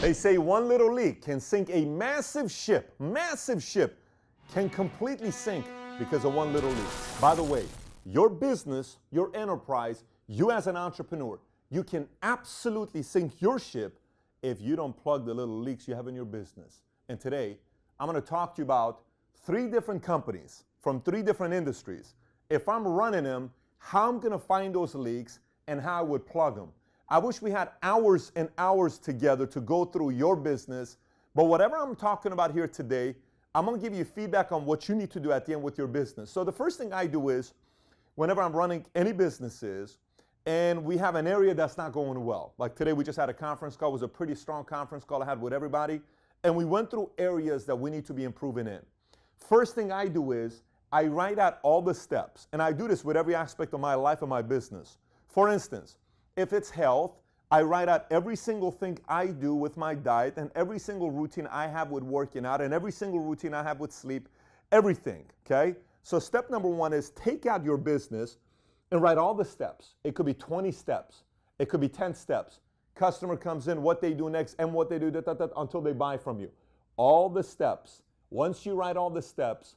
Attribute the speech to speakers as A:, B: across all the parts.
A: They say one little leak can sink a massive ship can completely sink because of one little leak. By the way, your business, your enterprise, you as an entrepreneur, you can absolutely sink your ship if you don't plug the little leaks you have in your business. And today, I'm going to talk to you about 3 different companies from 3 different industries. If I'm running them, how I'm going to find those leaks and how I would plug them. I wish we had hours and hours together to go through your business, but whatever I'm talking about here today, I'm going to give you feedback on what you need to do at the end with your business. So the first thing I do is, whenever I'm running any businesses and we have an area that's not going well, like today we just had a conference call. It was a pretty strong conference call I had with everybody, and we went through areas that we need to be improving in. First thing I do is I write out all the steps, and I do this with every aspect of my life and my business. For instance, if it's health, I write out every single thing I do with my diet and every single routine I have with working out and every single routine I have with sleep, everything, okay? So step number 1 is take out your business and write all the steps. It could be 20 steps. It could be 10 steps. Customer comes in, what they do next, and what they do until they buy from you. All the steps. Once you write all the steps,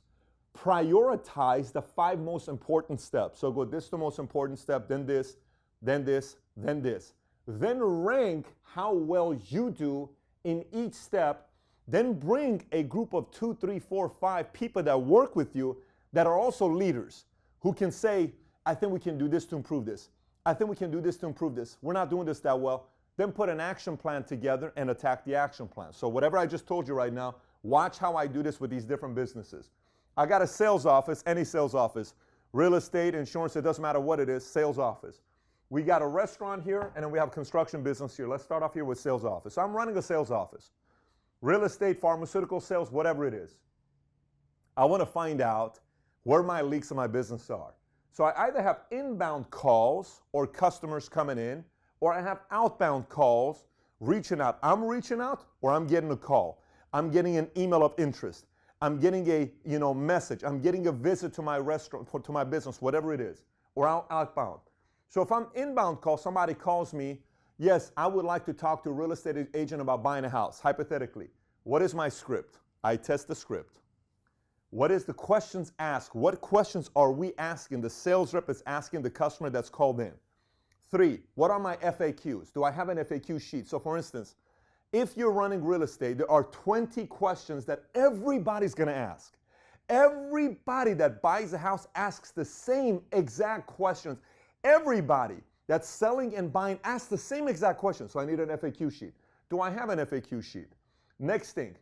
A: prioritize the 5 most important steps. So go, this is the most important step, then this, then this, then this. Then rank how well you do in each step. Then bring a group of 2, 3, 4, 5 people that work with you that are also leaders who can say, I think we can do this to improve this. I think we can do this to improve this. We're not doing this that well. Then put an action plan together and attack the action plan. So whatever I just told you right now, watch how I do this with these different businesses. I got a sales office, any sales office, real estate, insurance, it doesn't matter what it is, sales office. We got a restaurant here, and then we have construction business here. Let's start off here with sales office. So I'm running a sales office. Real estate, pharmaceutical sales, whatever it is. I want to find out where my leaks in my business are. So I either have inbound calls or customers coming in, or I have outbound calls reaching out. I'm reaching out or I'm getting a call. I'm getting an email of interest. I'm getting a message. I'm getting a visit to my restaurant, to my business, whatever it is, or outbound. So if I'm inbound call, somebody calls me, yes, I would like to talk to a real estate agent about buying a house, hypothetically. What is my script? I test the script. What is the questions asked? What questions are we asking? The sales rep is asking the customer that's called in. 3, what are my FAQs? Do I have an FAQ sheet? So for instance, if you're running real estate, there are 20 questions that everybody's gonna ask. Everybody that buys a house asks the same exact questions. Everybody that's selling and buying asks the same exact question. So I need an FAQ sheet. Do I have an FAQ sheet? Next thing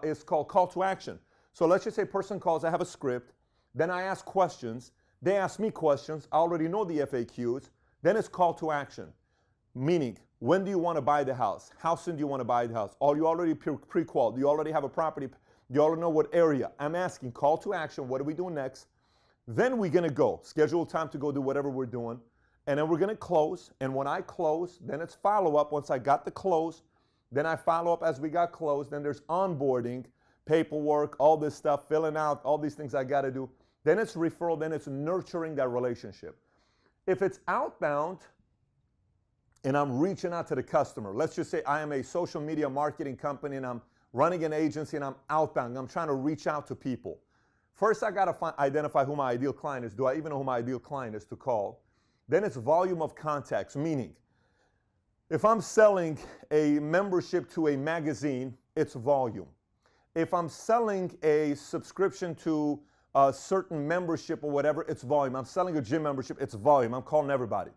A: is called call to action. So let's just say a person calls, I have a script, then I ask questions, they ask me questions, I already know the FAQs, then it's call to action. Meaning, when do you want to buy the house? How soon do you want to buy the house? Are you already pre-qualified? Do you already have a property? Do you already know what area? I'm asking call to action, what are we doing next? Then we're going to go, schedule time to go do whatever we're doing, and then we're going to close, and when I close, then it's follow-up. Once I got the close, then I follow up as we got closed, then there's onboarding, paperwork, all this stuff, filling out, all these things I got to do. Then it's referral, then it's nurturing that relationship. If it's outbound, and I'm reaching out to the customer, let's just say I am a social media marketing company, and I'm running an agency, and I'm outbound, I'm trying to reach out to people. First, I got to identify who my ideal client is. Do I even know who my ideal client is to call? Then it's volume of contacts, meaning if I'm selling a membership to a magazine, it's volume. If I'm selling a subscription to a certain membership or whatever, it's volume. I'm selling a gym membership, it's volume. I'm calling everybody.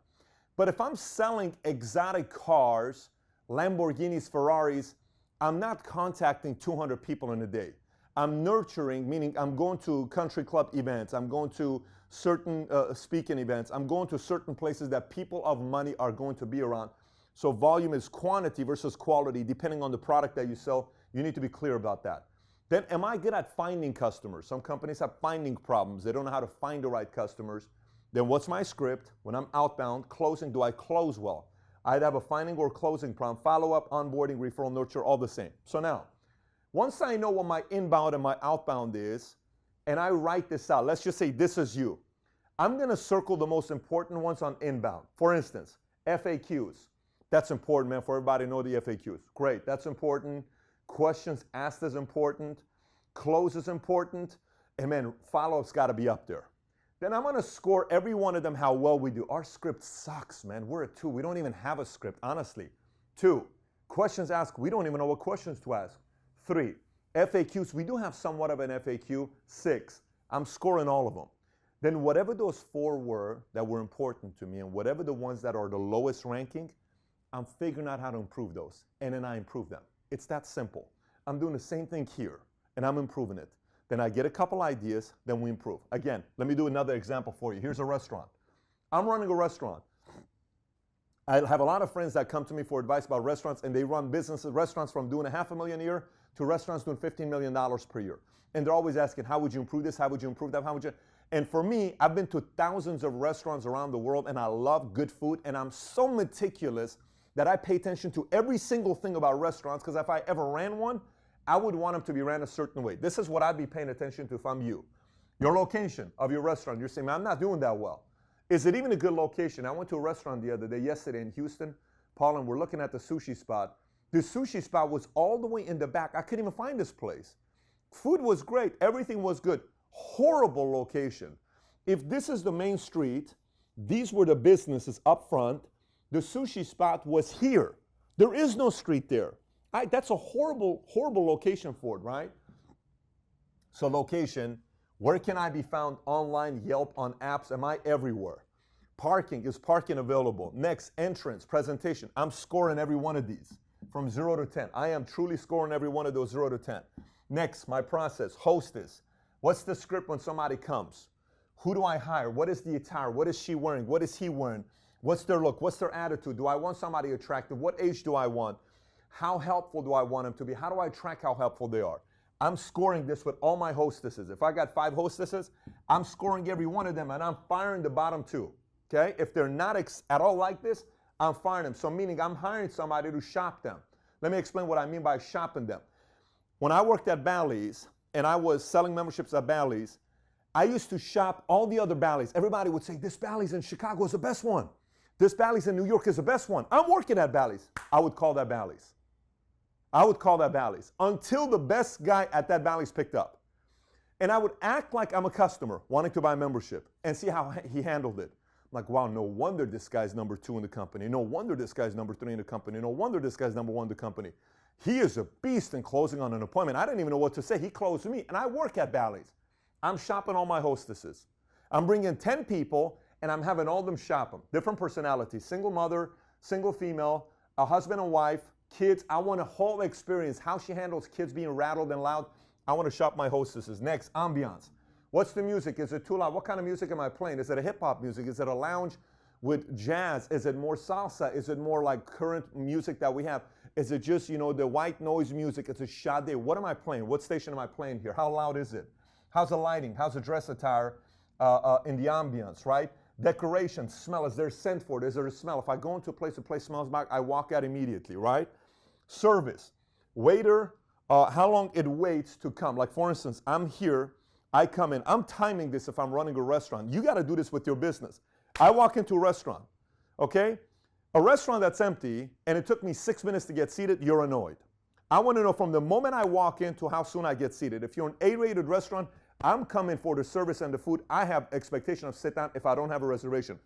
A: But if I'm selling exotic cars, Lamborghinis, Ferraris, I'm not contacting 200 people in a day. I'm nurturing, meaning I'm going to country club events, I'm going to certain speaking events, I'm going to certain places that people of money are going to be around. So volume is quantity versus quality, depending on the product that you sell. You need to be clear about that. Then am I good at finding customers? Some companies have finding problems. They don't know how to find the right customers. Then what's my script? When I'm outbound, closing, do I close well? I'd have a finding or closing problem, follow-up, onboarding, referral, nurture, all the same. So now, once I know what my inbound and my outbound is, and I write this out, let's just say this is you. I'm going to circle the most important ones on inbound. For instance, FAQs. That's important, man, for everybody to know the FAQs. Great, that's important. Questions asked is important. Close is important. And man, follow-up's got to be up there. Then I'm going to score every one of them how well we do. Our script sucks, man. We're at 2. We don't even have a script, honestly. 2, questions asked. We don't even know what questions to ask. 3, FAQs. We do have somewhat of an FAQ. 6, I'm scoring all of them. Then whatever those 4 were that were important to me and whatever the ones that are the lowest ranking, I'm figuring out how to improve those. And then I improve them. It's that simple. I'm doing the same thing here, and I'm improving it. Then I get a couple ideas, then we improve. Again, let me do another example for you. Here's a restaurant. I'm running a restaurant. I have a lot of friends that come to me for advice about restaurants, and they run businesses, restaurants from doing $500,000 a year to restaurants doing $15 million per year. And they're always asking, how would you improve this? How would you improve that? How would you? And for me, I've been to thousands of restaurants around the world, and I love good food, and I'm so meticulous that I pay attention to every single thing about restaurants, because if I ever ran one, I would want them to be ran a certain way. This is what I'd be paying attention to if I'm you. Your location of your restaurant. You're saying, man, I'm not doing that well. Is it even a good location? I went to a restaurant the other day, yesterday in Houston, Paul, and we're looking at the sushi spot. The sushi spot was all the way in the back. I couldn't even find this place. Food was great. Everything was good. Horrible location. If this is the main street, these were the businesses up front. The sushi spot was here. There is no street there. That's a horrible, horrible location for it, right? So location, where can I be found? Online, Yelp, on apps. Am I everywhere? Parking, is parking available? Next, entrance, presentation. I'm scoring every one of these from 0 to 10. I am truly scoring every one of those 0 to 10. Next, my process, hostess. What's the script when somebody comes? Who do I hire? What is the attire? What is she wearing? What is he wearing? What's their look? What's their attitude? Do I want somebody attractive? What age do I want? How helpful do I want them to be? How do I track how helpful they are? I'm scoring this with all my hostesses. If I got 5 hostesses, I'm scoring every one of them, and I'm firing the bottom 2. Okay? If they're not at all like this, I'm firing them. So meaning I'm hiring somebody to shop them. Let me explain what I mean by shopping them. When I worked at Bally's and I was selling memberships at Bally's, I used to shop all the other Bally's. Everybody would say, this Bally's in Chicago is the best one. This Bally's in New York is the best one. I'm working at Bally's. I would call that Bally's. I would call that Bally's until the best guy at that Bally's picked up. And I would act like I'm a customer wanting to buy a membership and see how he handled it. I'm like, wow, no wonder this guy's number 2 in the company. No wonder this guy's number 3 in the company. No wonder this guy's number 1 in the company. He is a beast in closing on an appointment. I didn't even know what to say. He closed me, and I work at Bally's. I'm shopping all my hostesses. I'm bringing 10 people, and I'm having all of them shop them. Different personalities, single mother, single female, a husband and wife, kids. I want a whole experience, how she handles kids being rattled and loud. I want to shop my hostesses. Next, ambiance. What's the music? Is it too loud? What kind of music am I playing? Is it a hip-hop music? Is it a lounge with jazz? Is it more salsa? Is it more like current music that we have? Is it just, the white noise music? It's a Sade. What am I playing? What station am I playing here? How loud is it? How's the lighting? How's the dress attire in the ambiance, right? Decoration, smell. Is there scent for it? Is there a smell? If I go into a place smells bad, I walk out immediately, right? Service. Waiter, how long it waits to come. Like, for instance, I'm here. I come in. I'm timing this if I'm running a restaurant. You got to do this with your business. I walk into a restaurant, okay? A restaurant that's empty, and it took me 6 minutes to get seated, you're annoyed. I want to know from the moment I walk in to how soon I get seated. If you're an A-rated restaurant, I'm coming for the service and the food. I have expectation of sit down if I don't have a reservation.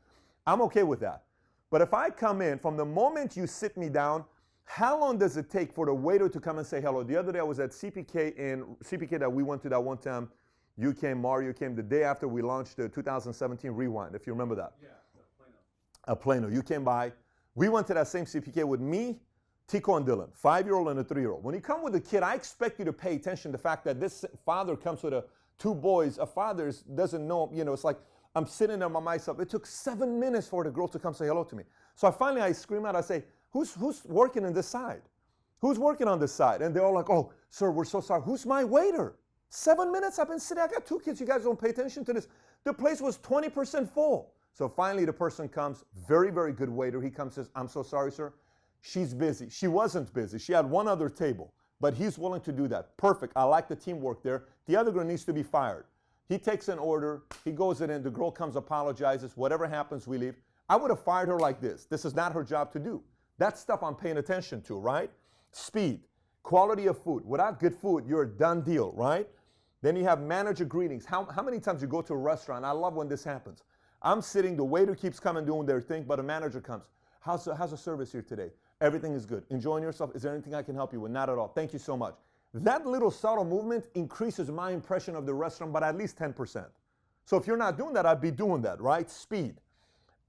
A: I'm okay with that. But if I come in, from the moment you sit me down, how long does it take for the waiter to come and say hello? The other day I was at CPK that we went to that one time. You came, Mario came the day after we launched the 2017 Rewind, if you remember that. Yeah, Plano. Plano. You came by. We went to that same CPK with me, Tico, and Dylan, 5-year-old and a 3-year-old. When you come with a kid, I expect you to pay attention to the fact that this father comes with 2 boys. A father doesn't know, it's like I'm sitting there by myself. It took 7 minutes for the girl to come say hello to me. So I scream out, I say, who's working on this side? Who's working on this side? And they're all like, oh, sir, we're so sorry. Who's my waiter? 7 minutes I've been sitting. I got 2 kids. You guys don't pay attention to this. The place was 20% full. So finally the person comes, very, very good waiter. He comes and says, I'm so sorry, sir. She's busy. She wasn't busy. She had one other table, but he's willing to do that. Perfect. I like the teamwork there. The other girl needs to be fired. He takes an order. He goes in. The girl comes, apologizes. Whatever happens, we leave. I would have fired her like this. This is not her job to do. That's stuff I'm paying attention to, right? Speed, quality of food. Without good food, you're a done deal, right? Then you have manager greetings. How many times you go to a restaurant? I love when this happens. I'm sitting, the waiter keeps coming doing their thing, but a manager comes. How's the service here today? Everything is good. Enjoying yourself? Is there anything I can help you with? Not at all. Thank you so much. That little subtle movement increases my impression of the restaurant by at least 10%. So if you're not doing that, I'd be doing that, right? Speed.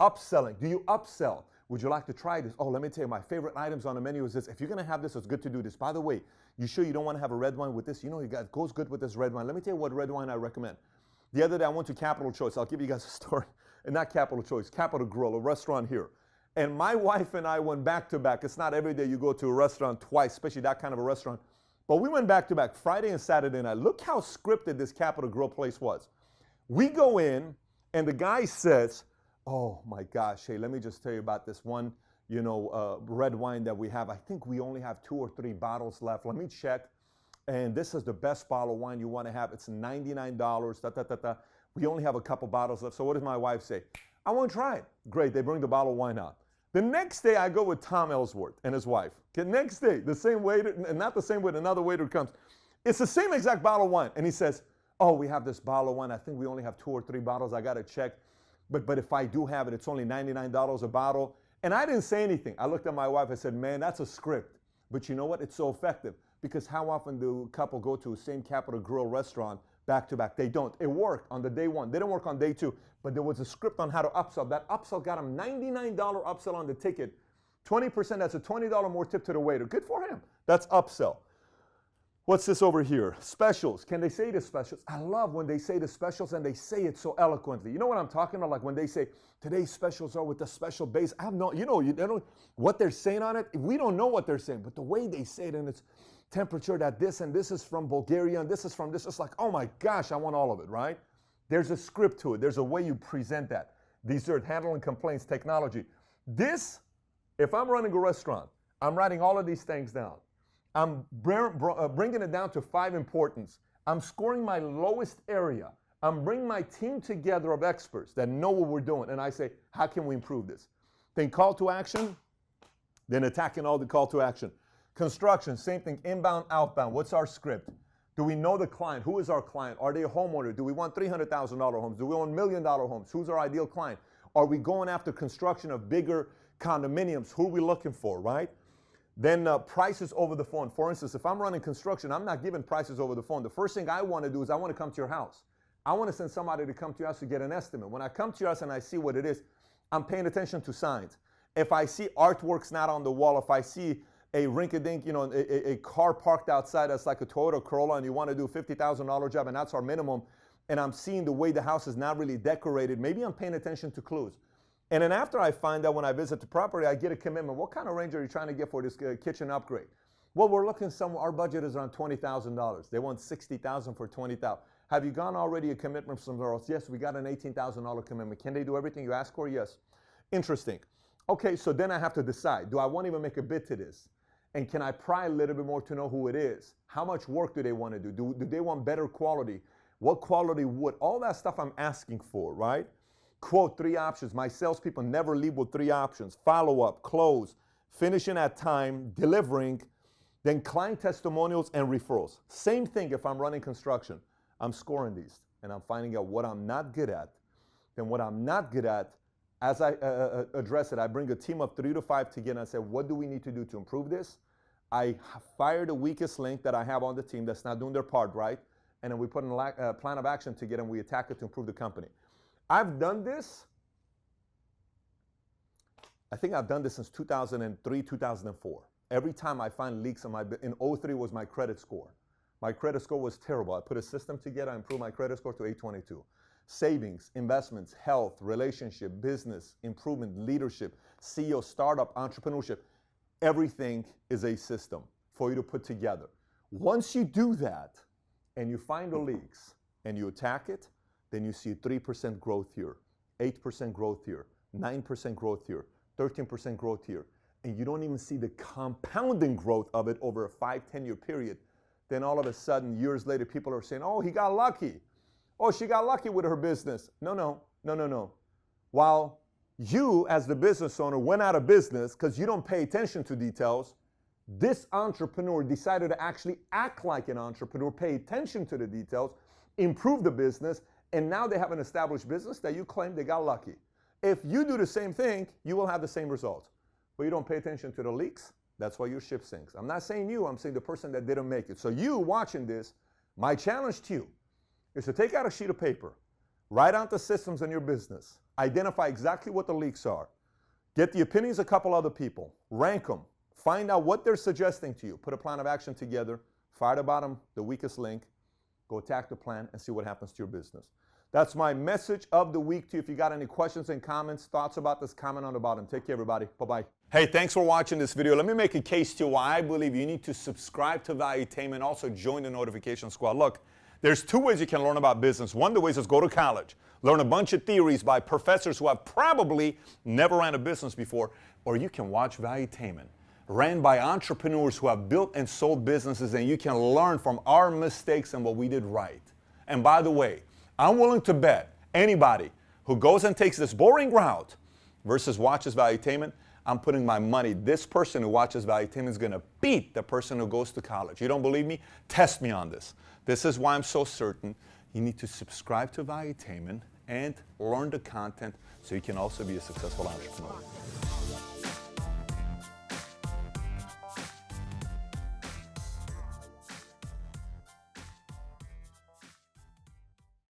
A: Upselling. Do you upsell? Would you like to try this? Oh, let me tell you, my favorite items on the menu is this. If you're going to have this, it's good to do this. By the way, you sure you don't want to have a red wine with this? You know, it goes good with this red wine. Let me tell you what red wine I recommend. The other day, I went to Capital Choice. I'll give you guys a story. And not Capital Choice, Capital Grill, a restaurant here. And my wife and I went back to back. It's not every day you go to a restaurant twice, especially that kind of a restaurant. But we went back to back Friday and Saturday night. Look how scripted this Capital Grill place was. We go in, and the guy says, oh my gosh, hey, let me just tell you about this one, red wine that we have. I think we only have 2 or 3 bottles left. Let me check. And this is the best bottle of wine you want to have. It's $99. We only have a couple bottles left. So what does my wife say? I want to try it. Great. They bring the bottle of wine out. The next day, I go with Tom Ellsworth and his wife. Okay, next day, the same waiter, and not the same waiter, another waiter comes. It's the same exact bottle of wine. And he says, oh, we have this bottle of wine. I think we only have 2 or 3 bottles. I got to check. But if I do have it, it's only $99 a bottle. And I didn't say anything. I looked at my wife. I said, man, that's a script. But you know what? It's so effective. Because how often do a couple go to the same Capital Grill restaurant back to back? They don't. It worked on the day one. They didn't work on day 2. But there was a script on how to upsell. That upsell got him $99 upsell on the ticket. 20%, that's a $20 more tip to the waiter. Good for him. That's upsell. What's this over here? Specials. Can they say the specials? I love when they say the specials and they say it so eloquently. You know what I'm talking about? Like when they say, today's specials are with the special base. I have no, you know what they're saying on it. We don't know what they're saying, but the way they say it, and it's temperature that this, and this is from Bulgaria, and this is from this. It's like, oh my gosh, I want all of it, right? There's a script to it. There's a way you present that. Dessert, handling complaints, technology. This, if I'm running a restaurant, I'm writing all of these things down. I'm bringing it down to 5 importance. I'm scoring my lowest area. I'm bringing my team together of experts that know what we're doing. And I say, how can we improve this? Then call to action, then attacking all the call to action. Construction, same thing, inbound, outbound. What's our script? Do we know the client? Who is our client? Are they a homeowner? Do we want $300,000 homes? Do we want $1 million homes? Who's our ideal client? Are we going after construction of bigger condominiums? Who are we looking for, right? Then prices over the phone. For instance, if I'm running construction, I'm not giving prices over the phone. The first thing I want to do is I want to come to your house. I want to send somebody to come to your house to get an estimate. When I come to your house and I see what it is, I'm paying attention to signs. If I see artwork's not on the wall, if I see a rink-a-dink, a car parked outside that's like a Toyota Corolla and you want to do a $50,000 job and that's our minimum, and I'm seeing the way the house is not really decorated, maybe I'm paying attention to clues. And then after I find out when I visit the property, I get a commitment. What kind of range are you trying to get for this kitchen upgrade? Well, we're looking somewhere, our budget is around $20,000. They want $60,000 for $20,000. Have you gone already a commitment from somewhere else? Yes, we got an $18,000 commitment. Can they do everything you ask for? Yes. Interesting. Okay, so then I have to decide, do I want to even make a bid to this? And can I pry a little bit more to know who it is? How much work do they want to do? Do they want better quality? What quality wood? All that stuff I'm asking for, right? Quote 3 options. My salespeople never leave with 3 options. Follow-up, close, finishing at time, delivering, then client testimonials and referrals. Same thing if I'm running construction. I'm scoring these, and I'm finding out what I'm not good at. Then what I'm not good at, as I address it, I bring a team of 3 to 5 together and I say, what do we need to do to improve this? I fire the weakest link that I have on the team that's not doing their part right, and then we put a plan of action together and we attack it to improve the company. I've done this, I think I've done this since 2003, 2004. Every time I find leaks in 03 was my credit score. My credit score was terrible. I put a system together, I improved my credit score to 822. Savings, investments, health, relationship, business, improvement, leadership, CEO, startup, entrepreneurship. Everything is a system for you to put together. Once you do that and you find the leaks and you attack it, then you see 3% growth here, 8% growth here, 9% growth here, 13% growth here, and you don't even see the compounding growth of it over a 5-10-year period. Then all of a sudden, years later, people are saying, oh, he got lucky. Oh, she got lucky with her business. No. While You, as the business owner, went out of business because you don't pay attention to details. This entrepreneur decided to actually act like an entrepreneur, pay attention to the details, improve the business, and now they have an established business that you claim they got lucky. If you do the same thing, you will have the same results. But you don't pay attention to the leaks, that's why your ship sinks. I'm not saying you, I'm saying the person that didn't make it. So you watching this, my challenge to you is to take out a sheet of paper, write out the systems in your business, identify exactly what the leaks are, get the opinions of a couple other people, rank them, find out what they're suggesting to you, put a plan of action together, fire the bottom, the weakest link, go attack the plan and see what happens to your business. That's my message of the week to you. If you got any questions and comments, thoughts about this, comment on the bottom. Take care, everybody. Bye-bye. Hey, thanks for watching this video. Let me make a case to you why I believe you need to subscribe to Valuetainment, also join the notification squad. Look, there's two ways you can learn about business. One of the ways is go to college, learn a bunch of theories by professors who have probably never ran a business before, or you can watch Valuetainment, ran by entrepreneurs who have built and sold businesses, and you can learn from our mistakes and what we did right. And by the way, I'm willing to bet anybody who goes and takes this boring route versus watches Valuetainment, I'm putting my money, this person who watches Valuetainment is going to beat the person who goes to college. You don't believe me? Test me on this. This is why I'm so certain you need to subscribe to Valuetainment and learn the content so you can also be a successful entrepreneur.